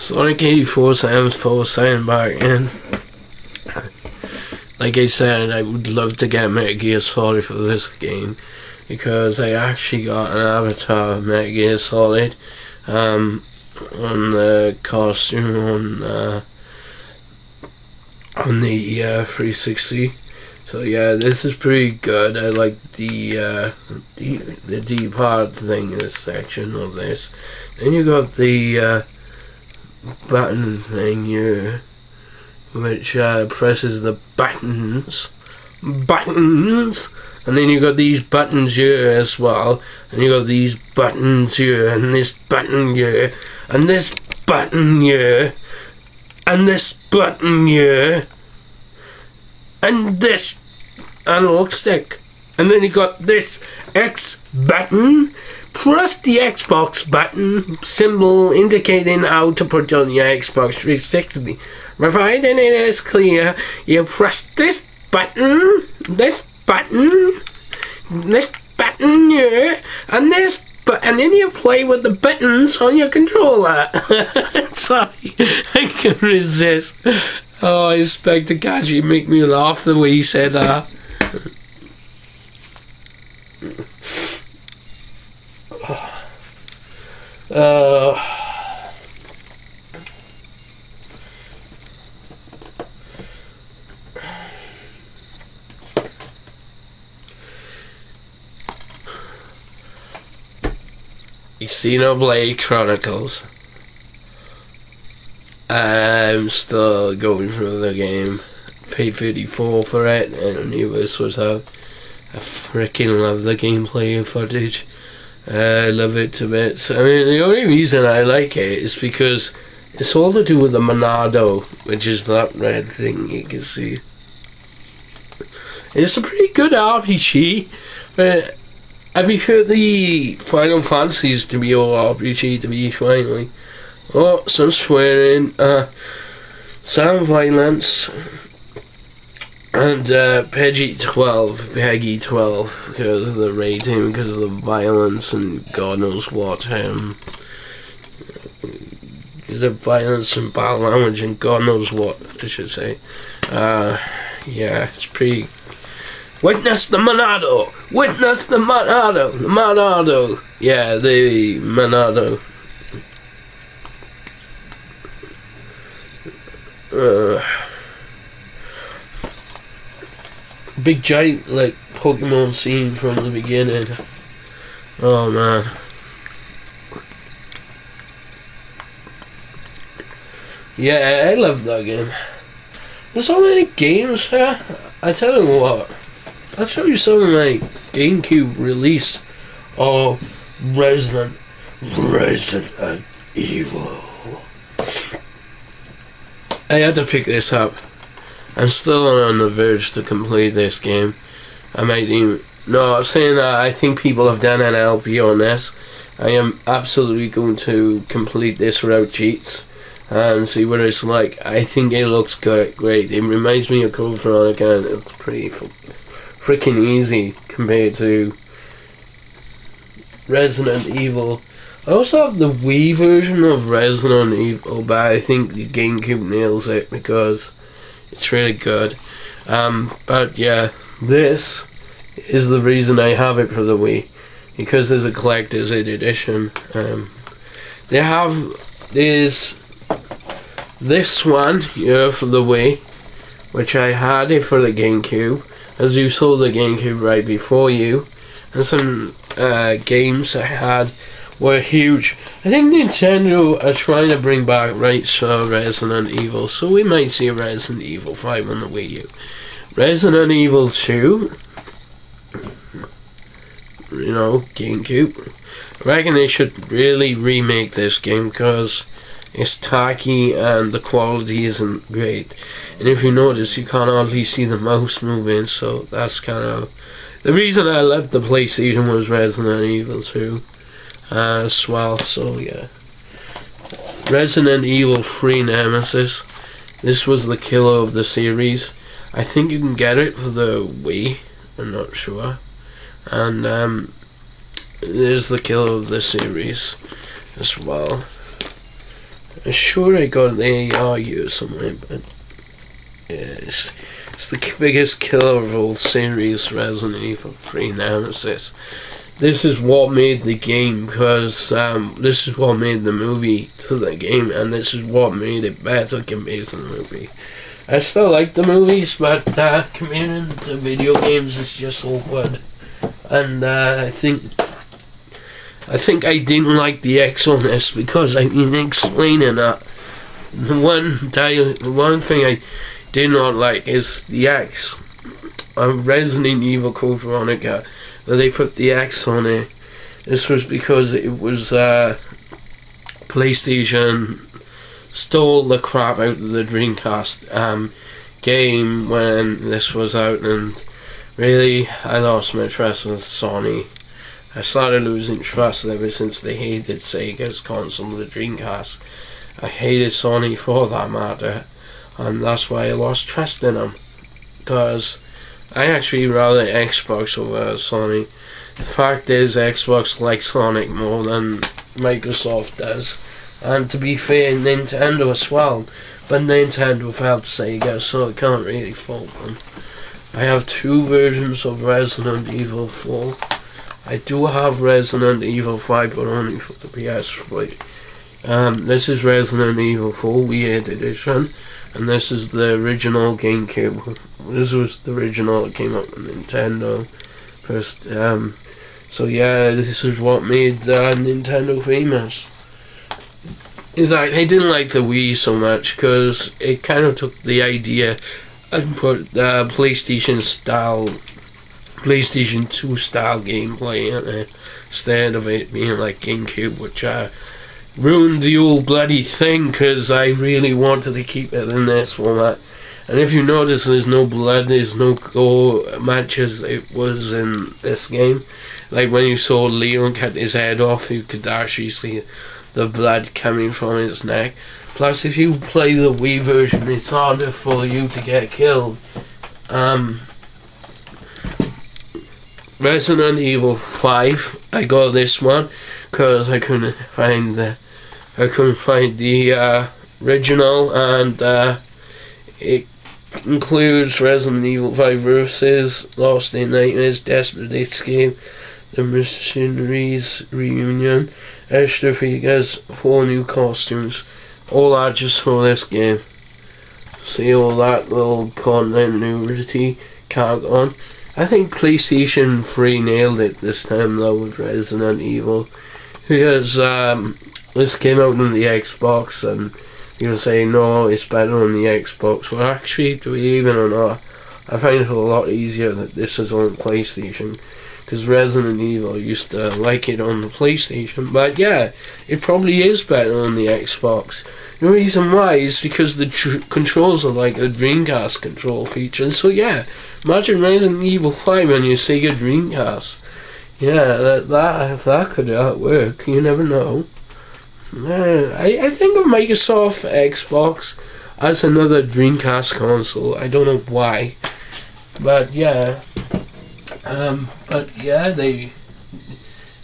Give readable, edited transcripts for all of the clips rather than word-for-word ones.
Sonic 84 sounds full sound back in. Like I said, I would love to get Metal Gear Solid for this game, because I actually got an avatar of Metal Gear Solid on the costume on the 360. So yeah, this is pretty good. I like the D part thing in this section of this. Then you got the button thing here, which presses the buttons, and then you got these buttons here as well, and you got these buttons here, and this button here, and this button here, and this button here, and this analog stick, and then you got this X button. Press the Xbox button symbol indicating how to put on your Xbox 360. Providing it is clear, you press this button here, and this and then you play with the buttons on your controller. Sorry, I can't resist. Oh, I expect to catch you make me laugh the way you said that. Xenoblade Chronicles. I'm still going through the game. Paid $34 for it, and I knew this was out. I freaking love the gameplay footage. I love it to bits. I mean, the only reason I like it is because it's all to do with the Monado, which is that red thing you can see. It's a pretty good RPG, but I prefer the Final Fantasies to be all RPG to be finally. Oh, some swearing, some violence, and Peggy 12, because of the rating, because of the violence, and God knows what. The violence and bad language, and God knows what, I should say. Yeah, it's pretty. Witness the Monado! Witness the Monado! The Monado! Yeah, the Monado. Big giant, like, Pokemon scene from the beginning. Oh, man. Yeah, I love that game. There's so many games here. I tell you what. I'll show you some of my GameCube release of Resident Evil. I had to pick this up. I'm still on the verge to complete this game. I might even... No, I'm saying that I think people have done an LP on this. I am absolutely going to complete this without cheats and see what it's like. I think it looks good, great. It reminds me of Code Veronica, and it's pretty freaking easy compared to Resident Evil. I also have the Wii version of Resident Evil, but I think the GameCube nails it because it's really good. But yeah, this is the reason I have it for the Wii, because there's a collector's edition. There's this one here for the Wii, which I had it for the GameCube, as you saw the GameCube right before you, and some games I had were huge. I think Nintendo are trying to bring back rights for Resident Evil, so we might see Resident Evil 5 on the Wii U. Resident Evil 2, you know, GameCube. I reckon they should really remake this game because it's tacky and the quality isn't great. And if you notice, you can't hardly see the mouse moving, so that's kind of the reason I left the PlayStation was Resident Evil 2 as well. So yeah, Resident Evil 3 Nemesis. This was the killer of the series. I think you can get it for the Wii, I'm not sure. And it is the killer of the series as well. I'm sure I got the ARU somewhere, but yeah, it's the biggest killer of all series, Resident Evil 3 Nemesis. This is what made the game, because this is what made the movie to the game, and this is what made it better compared to the movie. I still like the movies, but comparing to video games is just awkward. And I think I didn't like the X on this because I've been explaining that. The one thing I did not like is the X. Resident Evil Code Veronica, that they put the X on it. This was because it was PlayStation stole the crap out of the Dreamcast game when this was out, and really I lost my trust with Sony. I started losing trust ever since they hated Sega's console, the Dreamcast. I hated Sony for that matter, and that's why I lost trust in them, because I actually rather Xbox over Sony. The fact is, Xbox likes Sonic more than Microsoft does, and to be fair, Nintendo as well, but Nintendo helped Sega, so I can't really fault them. I have 2 versions of Resident Evil 4. I do have Resident Evil 5, but only for the PS3. This is Resident Evil 4 Weird Edition, and this is the original GameCube. This was the original that came up with Nintendo first. So yeah, this is what made Nintendo famous. In fact, I didn't like the Wii so much because it kind of took the idea and put PlayStation 2 style gameplay in it instead of it being like GameCube, which ruined the whole bloody thing because I really wanted to keep it in this format. And if you notice, there's no blood, there's no gore matches. It was in this game. Like when you saw Leon cut his head off, you could actually see the blood coming from his neck. Plus, if you play the Wii version, it's harder for you to get killed. Resident Evil 5, I got this one because I couldn't find the original, and it includes Resident Evil 5 Versus, Lost in Nightmares, Desperate Escape, The Mercenaries Reunion, extra figures, 4 new costumes, all that just for this game. See all that little continuity carried on. I think PlayStation 3 nailed it this time though with Resident Evil, because this came out on the Xbox, and you'll say no, it's better on the Xbox. Well, actually, believe it or not, I find it a lot easier that this is on PlayStation, because Resident Evil used to like it on the PlayStation, but yeah, it probably is better on the Xbox. The reason why is because the controls are like the Dreamcast control features. So yeah, imagine Resident Evil 5 on your Sega Dreamcast. Yeah, that could work. You never know. I think of Microsoft Xbox as another Dreamcast console. I don't know why, but yeah. They,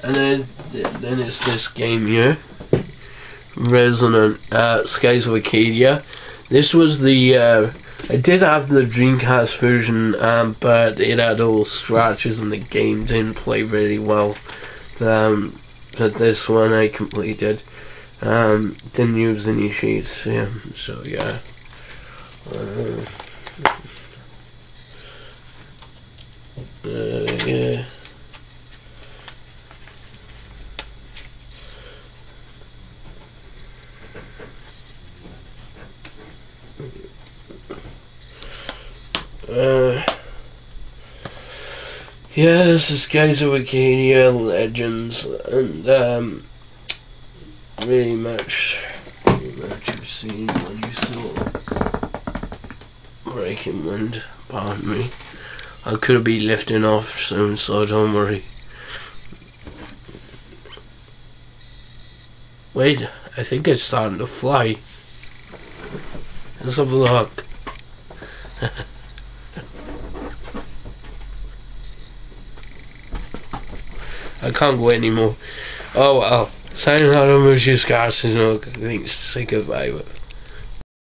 and then it's this game here, Resident Skies of Arcadia. This was the I did have the Dreamcast version, but it had all scratches and the game didn't play very well. But this one I completed. Didn't use any sheets, yeah. So yeah. Yeah. Yeah, this is Skies of Arcadia Legends, and really much you've seen when you saw Breaking Wind. Pardon me. I could be lifting off soon, so don't worry. Wait, I think it's starting to fly. Let's have a look. I can't go anymore. Oh well. Signing out of Monsieur Scarson, thanks to say goodbye with.